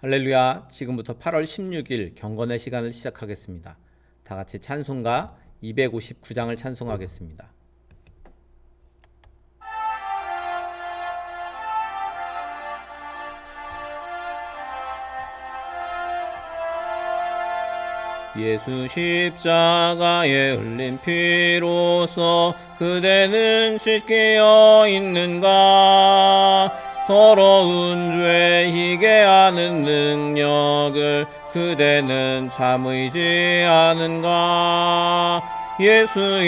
할렐루야. 지금부터 8월 16일 경건의 시간을 시작하겠습니다. 다 같이 찬송가 259장을 찬송하겠습니다. 예수 십자가에 흘린 피로써 그대는 씻겨 있는가? 더러운 죄 희게 하는 능력을 그대는 참으지 않은가? 예수의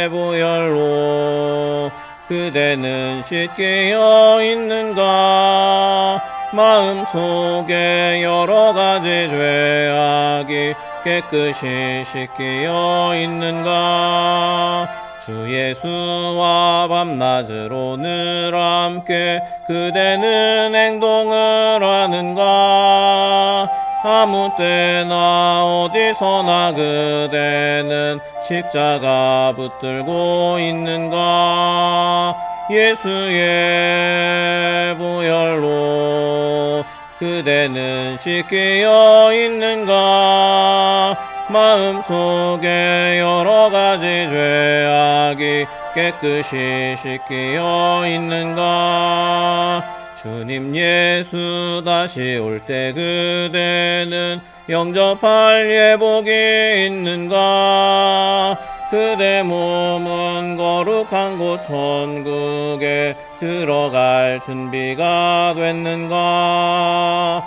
보혈로 그대는 씻겨 있는가? 마음속에 여러가지 죄악이 깨끗이 씻겨 있는가? 주 예수와 밤낮으로 늘 함께 그대는 행동을 하는가? 아무 때나 어디서나 그대는 십자가 붙들고 있는가? 예수의 보혈로 그대는 씻겨 있는가? 마음속에 여러가지 죄악이 깨끗이 씻겨 있는가? 주님 예수 다시 올 때 그대는 영접할 예복이 있는가? 그대 몸은 거룩한 곳 천국에 들어갈 준비가 됐는가?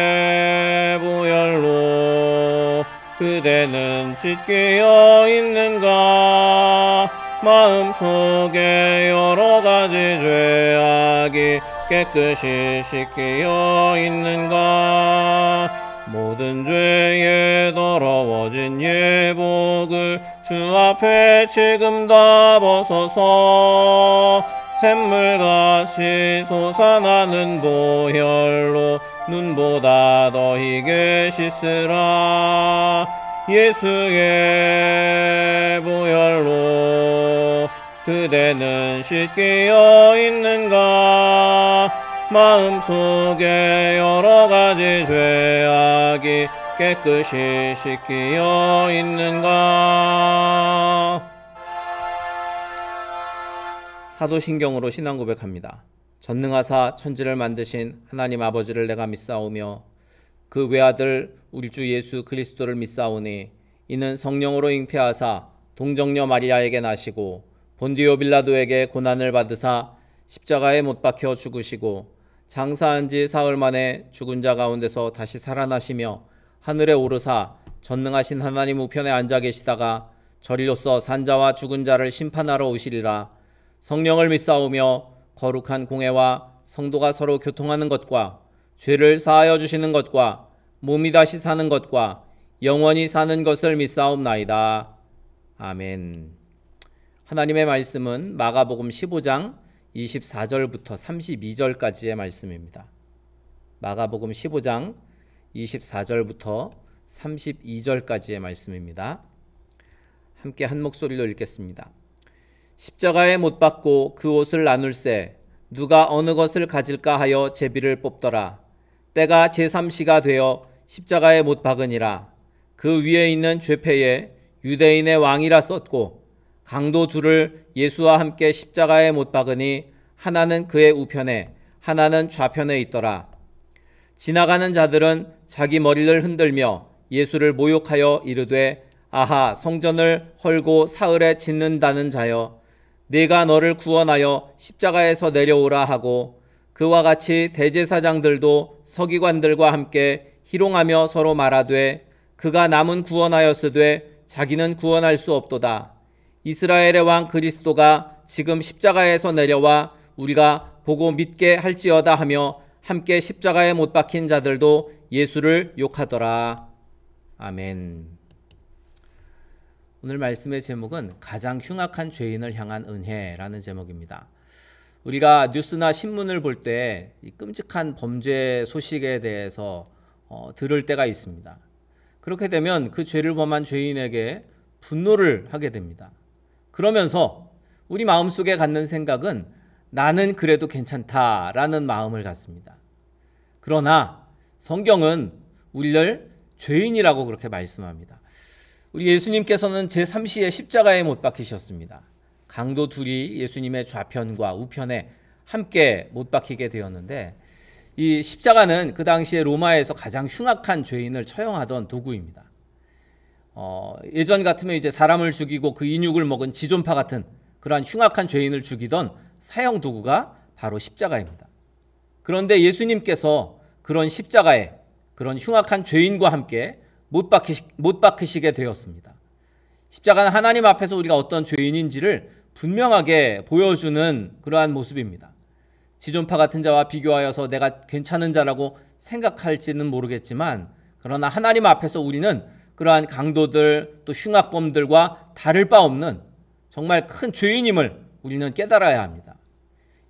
예수의 보혈로 그대는 씻겨 있는가? 마음속에 여러가지 죄악이 깨끗이 씻겨 있는가? 모든 죄에 더러워진 예복을 주 앞에 지금 다 벗어서 샘물같이 솟아나는 보혈로 눈보다 더 희게 씻으라. 예수의 보혈로 그대는 씻겨 있는가? 마음속에 여러가지 죄악이 깨끗이 씻겨 있는가? 사도신경으로 신앙 고백합니다. 전능하사 천지를 만드신 하나님 아버지를 내가 믿사오며 그 외아들 우리 주 예수 그리스도를 믿사오니 이는 성령으로 잉태하사 동정녀 마리아에게 나시고 본디오 빌라도에게 고난을 받으사 십자가에 못 박혀 죽으시고 장사한 지 사흘 만에 죽은 자 가운데서 다시 살아나시며 하늘에 오르사 전능하신 하나님 우편에 앉아 계시다가 저리로서 산자와 죽은 자를 심판하러 오시리라. 성령을 믿사오며 거룩한 공회와 성도가 서로 교통하는 것과 죄를 사하여 주시는 것과 몸이 다시 사는 것과 영원히 사는 것을 믿사옵나이다. 아멘. 하나님의 말씀은 마가복음 15장 24절부터 32절까지의 말씀입니다. 마가복음 15장 24절부터 32절까지의 말씀입니다. 함께 한 목소리로 읽겠습니다. 십자가에 못 박고 그 옷을 나눌세 누가 어느 것을 가질까 하여 제비를 뽑더라. 때가 제3시가 되어 십자가에 못 박으니라. 그 위에 있는 죄패에 유대인의 왕이라 썼고 강도 둘을 예수와 함께 십자가에 못 박으니 하나는 그의 우편에 하나는 좌편에 있더라. 지나가는 자들은 자기 머리를 흔들며 예수를 모욕하여 이르되 아하 성전을 헐고 사흘에 짓는다는 자여 네가 너를 구원하여 십자가에서 내려오라 하고 그와 같이 대제사장들도 서기관들과 함께 희롱하며 서로 말하되 그가 남은 구원하였으되 자기는 구원할 수 없도다. 이스라엘의 왕 그리스도가 지금 십자가에서 내려와 우리가 보고 믿게 할지어다 하며 함께 십자가에 못 박힌 자들도 예수를 욕하더라. 아멘. 오늘 말씀의 제목은 가장 흉악한 죄인을 향한 은혜라는 제목입니다. 우리가 뉴스나 신문을 볼 때 이 끔찍한 범죄 소식에 대해서 들을 때가 있습니다. 그렇게 되면 그 죄를 범한 죄인에게 분노를 하게 됩니다. 그러면서 우리 마음속에 갖는 생각은 나는 그래도 괜찮다라는 마음을 갖습니다. 그러나 성경은 우리를 죄인이라고 그렇게 말씀합니다. 우리 예수님께서는 제3시에 십자가에 못 박히셨습니다. 강도 둘이 예수님의 좌편과 우편에 함께 못 박히게 되었는데, 이 십자가는 그 당시에 로마에서 가장 흉악한 죄인을 처형하던 도구입니다. 예전 같으면 이제 사람을 죽이고 그 인육을 먹은 지존파 같은 그러한 흉악한 죄인을 죽이던 사형 도구가 바로 십자가입니다. 그런데 예수님께서 그런 십자가에 그런 흉악한 죄인과 함께 못 박히시게 되었습니다. 십자가는 하나님 앞에서 우리가 어떤 죄인인지를 분명하게 보여주는 그러한 모습입니다. 지존파 같은 자와 비교하여서 내가 괜찮은 자라고 생각할지는 모르겠지만, 그러나 하나님 앞에서 우리는 그러한 강도들 또 흉악범들과 다를 바 없는 정말 큰 죄인임을 우리는 깨달아야 합니다.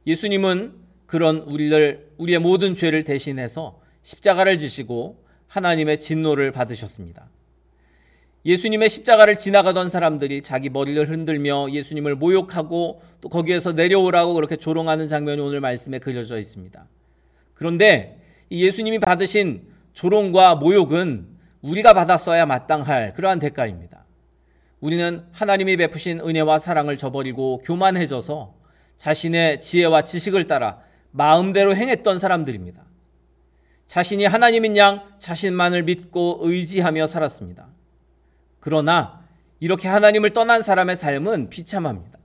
예수님은 그런 우리의 모든 죄를 대신해서 십자가를 지시고 하나님의 진노를 받으셨습니다. 예수님의 십자가를 지나가던 사람들이 자기 머리를 흔들며 예수님을 모욕하고 또 거기에서 내려오라고 그렇게 조롱하는 장면이 오늘 말씀에 그려져 있습니다. 그런데 이 예수님이 받으신 조롱과 모욕은 우리가 받았어야 마땅할 그러한 대가입니다. 우리는 하나님이 베푸신 은혜와 사랑을 저버리고 교만해져서 자신의 지혜와 지식을 따라 마음대로 행했던 사람들입니다. 자신이 하나님인 양 자신만을 믿고 의지하며 살았습니다. 그러나 이렇게 하나님을 떠난 사람의 삶은 비참합니다.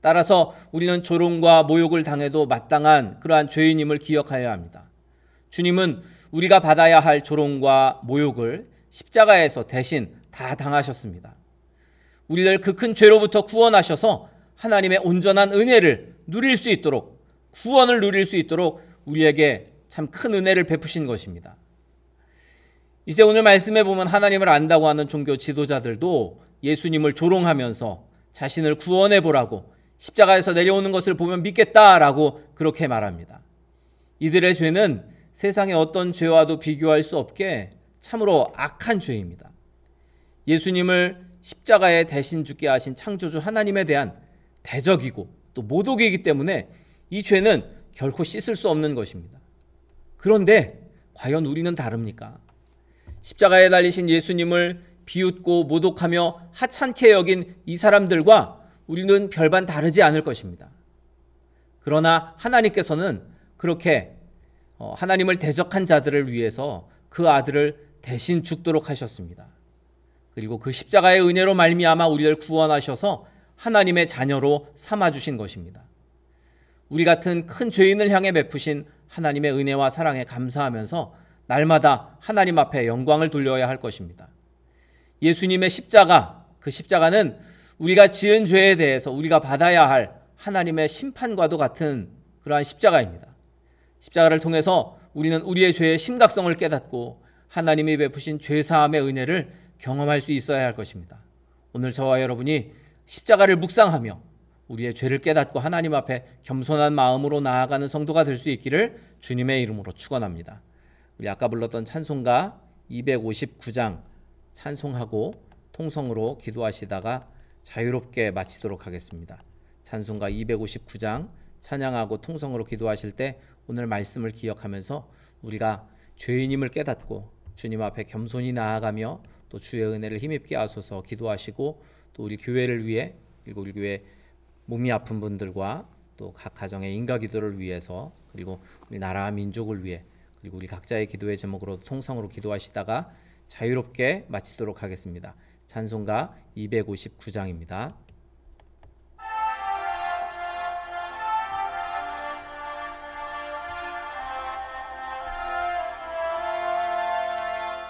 따라서 우리는 조롱과 모욕을 당해도 마땅한 그러한 죄인임을 기억하여야 합니다. 주님은 우리가 받아야 할 조롱과 모욕을 십자가에서 대신 다 당하셨습니다. 우리를 그 큰 죄로부터 구원하셔서 하나님의 온전한 은혜를 누릴 수 있도록, 구원을 누릴 수 있도록 우리에게 참 큰 은혜를 베푸신 것입니다. 이제 오늘 말씀에 보면 하나님을 안다고 하는 종교 지도자들도 예수님을 조롱하면서 자신을 구원해 보라고 십자가에서 내려오는 것을 보면 믿겠다라고 그렇게 말합니다. 이들의 죄는 세상의 어떤 죄와도 비교할 수 없게 참으로 악한 죄입니다. 예수님을 십자가에 대신 죽게 하신 창조주 하나님에 대한 대적이고 또 모독이기 때문에 이 죄는 결코 씻을 수 없는 것입니다. 그런데 과연 우리는 다릅니까? 십자가에 달리신 예수님을 비웃고 모독하며 하찮게 여긴 이 사람들과 우리는 별반 다르지 않을 것입니다. 그러나 하나님께서는 그렇게 하나님을 대적한 자들을 위해서 그 아들을 대신 죽도록 하셨습니다. 그리고 그 십자가의 은혜로 말미암아 우리를 구원하셔서 하나님의 자녀로 삼아주신 것입니다. 우리 같은 큰 죄인을 향해 베푸신 하나님의 은혜와 사랑에 감사하면서 날마다 하나님 앞에 영광을 돌려야 할 것입니다. 예수님의 십자가, 그 십자가는 우리가 지은 죄에 대해서 우리가 받아야 할 하나님의 심판과도 같은 그러한 십자가입니다. 십자가를 통해서 우리는 우리의 죄의 심각성을 깨닫고 하나님이 베푸신 죄사함의 은혜를 경험할 수 있어야 할 것입니다. 오늘 저와 여러분이 십자가를 묵상하며 우리의 죄를 깨닫고 하나님 앞에 겸손한 마음으로 나아가는 성도가 될 수 있기를 주님의 이름으로 축원합니다. 우리 아까 불렀던 찬송가 259장 찬송하고 통성으로 기도하시다가 자유롭게 마치도록 하겠습니다. 찬송가 259장 찬양하고 통성으로 기도하실 때 오늘 말씀을 기억하면서 우리가 죄인임을 깨닫고 주님 앞에 겸손히 나아가며 또 주의 은혜를 힘입게 하소서 기도하시고, 또 우리 교회를 위해, 그리고 우리 교회 몸이 아픈 분들과 또 각 가정의 인가 기도를 위해서, 그리고 우리 나라와 민족을 위해, 그리고 우리 각자의 기도의 제목으로 통성으로 기도하시다가 자유롭게 마치도록 하겠습니다. 찬송가 259장입니다.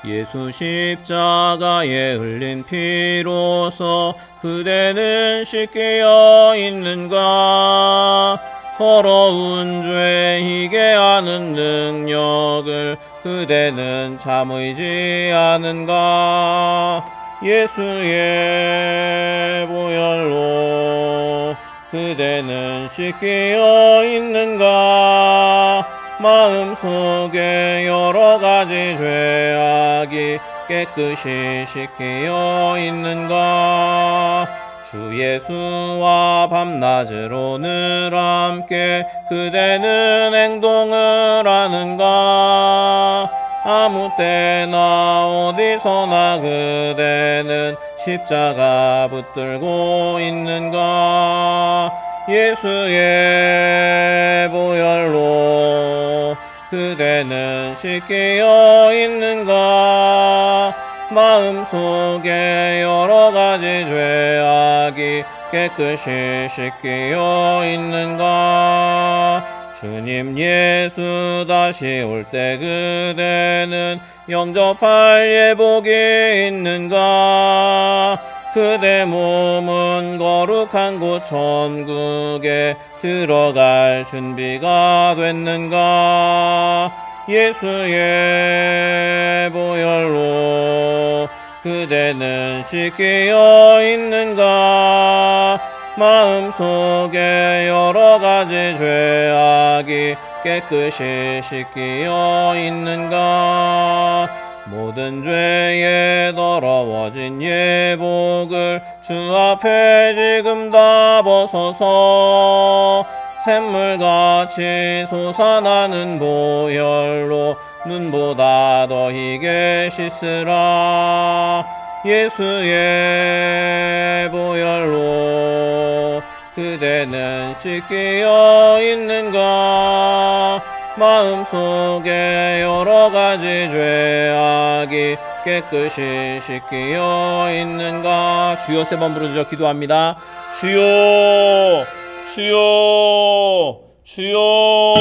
예수 십자가에 흘린 피로써 그대는 씻기어 있는가? 더러운 죄 희게 하는 능력을 그대는 참으지 않은가? 예수의 보혈로 그대는 씻기어 있는가? 마음속에 여러 가지 죄악이 깨끗이 씻기어 있는가? 주 예수와 밤낮을 오늘 함께 그대는 행동을 하는가? 아무 때나 어디서나 그대는 십자가 붙들고 있는가? 예수의 보혈로 그대는 씻기어 있는가? 마음속에 여러 가지 죄악이 깨끗이 씻기어 있는가? 주님 예수 다시 올 때 그대는 영접할 예복이 있는가? 그대 몸은 거룩한 곳 천국에 들어갈 준비가 됐는가? 예수의 보혈로 그대는 씻기어 있는가? 마음속에 여러 가지 죄악이 깨끗이 씻기어 있는가? 모든 죄에 더러워진 예복을 주 앞에 지금 다 벗어서 샘물같이 솟아나는 보혈로 눈보다 더 희게 씻으라. 예수의 보혈로 그대는 씻기어 있는가? 마음속에 여러 가지 죄악이 깨끗이 씻기어 있는가? 주여 세 번 부르짖어 기도합니다. 주여 주여 주여